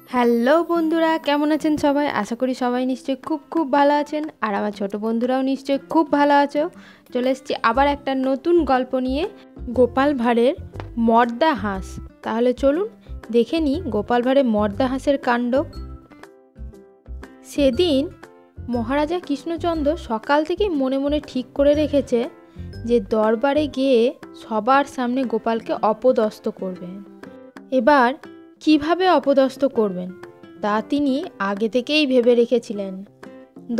Hello বন্ধুরা, কেমন আছেন সবাই? আশা করি সবাই নিশ্চয়ই খুব ভালো আছেন। আর আমার ছোট বন্ধুরাও নিশ্চয়ই খুব ভালো আছো। চলে এসেছি আবার একটা নতুন গল্প নিয়ে, গোপাল ভাঁড়ের মর্দা হাঁস। তাহলে চলুন দেখে নিই গোপাল ভাঁড়ের মর্দা হাঁসের কাণ্ড। সেদিন মহারাজা কৃষ্ণচন্দ্র সকাল থেকেই মনে মনে ঠিক করে রেখেছে যে দরবারে গিয়ে সবার সামনে গোপালকে অপদস্থ করবেন। এবার কিভাবে অপদস্থ করবেন তা তিনি আগে থেকেই ভেবে রেখেছিলেন।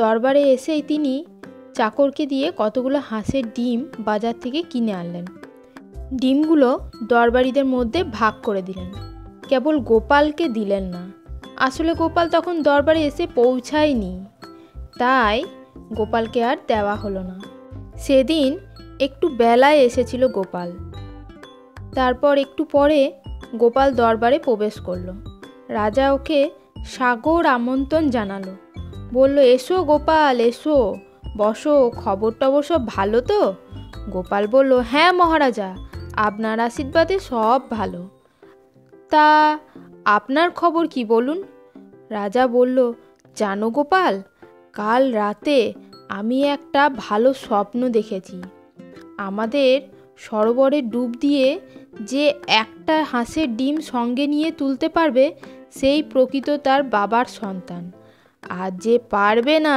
দরবারে এসেই তিনি চাকরকে দিয়ে কতগুলো হাঁসের ডিম বাজার থেকে কিনে আনলেন। ডিমগুলো দরবারিদের মধ্যে ভাগ করে দিলেন, কেবল গোপালকে দিলেন না। আসলে গোপাল তখন দরবারে এসে পৌঁছায়নি, তাই গোপালকে আর দেওয়া হলো না। সেদিন একটু বেলায় এসেছিল গোপাল। তারপর একটু পরে গোপাল দরবারে প্রবেশ করলো। রাজা ওকে সাগর আমন্ত্রণ জানালো, বলল, এসো গোপাল, এসো, বসো, খবর টবর সব ভালো তো? গোপাল বলল, হ্যাঁ মহারাজা, আপনার আশীর্বাদে সব ভালো। তা আপনার খবর কি বলুন? রাজা বলল, জানো গোপাল, কাল রাতে আমি একটা ভালো স্বপ্ন দেখেছি। আমাদের সরোবরে ডুব দিয়ে যে একটা হাঁসের ডিম সঙ্গে নিয়ে তুলতে পারবে সেই প্রকৃত তার বাবার সন্তান, আর যে পারবে না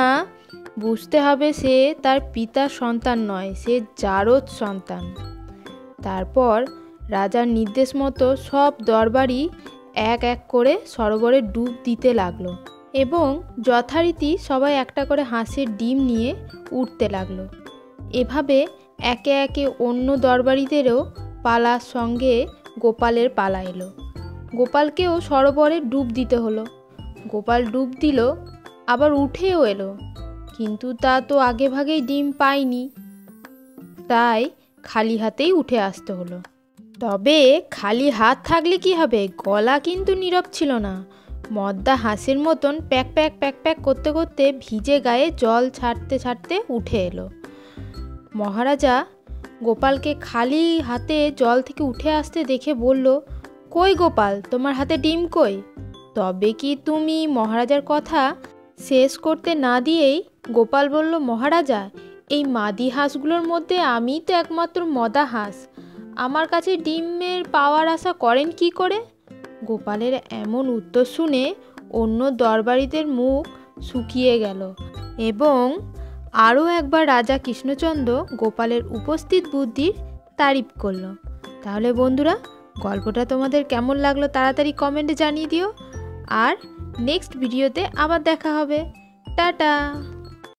বুঝতে হবে সে তার পিতার সন্তান নয়, সে জারদ সন্তান। তারপর রাজার নির্দেশ মতো সব দরবারি এক এক করে সরোবরে ডুব দিতে লাগলো এবং যথারীতি সবাই একটা করে হাঁসের ডিম নিয়ে উঠতে লাগলো। এভাবে একে একে অন্য দরবারিদেরও পালার সঙ্গে গোপালের পালা এলো। গোপালকেও সরোবরে ডুব দিতে হলো। গোপাল ডুব দিল, আবার উঠেও এলো, কিন্তু তা তো আগে ভাগেই ডিম পায়নি, তাই খালি হাতেই উঠে আসতে হলো। তবে খালি হাত থাকলে কি হবে, গলা কিন্তু নীরব ছিল না। মদ্দা হাঁসের মতন প্যাক প্যাক প্যাক প্যাক করতে করতে ভিজে গায়ে জল ছাড়তে ছাড়তে উঠে এলো। মহারাজা গোপালকে খালি হাতে জল থেকে উঠে আসতে দেখে বলল, কই গোপাল, তোমার হাতে ডিম কই? তবে কি তুমি মহারাজার কথা শেষ করতে না দিয়েই গোপাল বলল, মহারাজা, এই মাদি হাঁসগুলোর মধ্যে আমি তো একমাত্র মদা হাঁস, আমার কাছে ডিমের পাওয়ার আশা করেন কি করে? গোপালের এমন উত্তর শুনে অন্য দরবারিদের মুখ শুকিয়ে গেল এবং আরও একবার রাজা কৃষ্ণচন্দ্র গোপালের উপস্থিত বুদ্ধির তারিফ করল। তাহলে বন্ধুরা, গল্পটা তোমাদের কেমন লাগলো তাড়াতাড়ি কমেন্টে জানিয়ে দিও। আর নেক্সট ভিডিওতে আবার দেখা হবে। টাটা।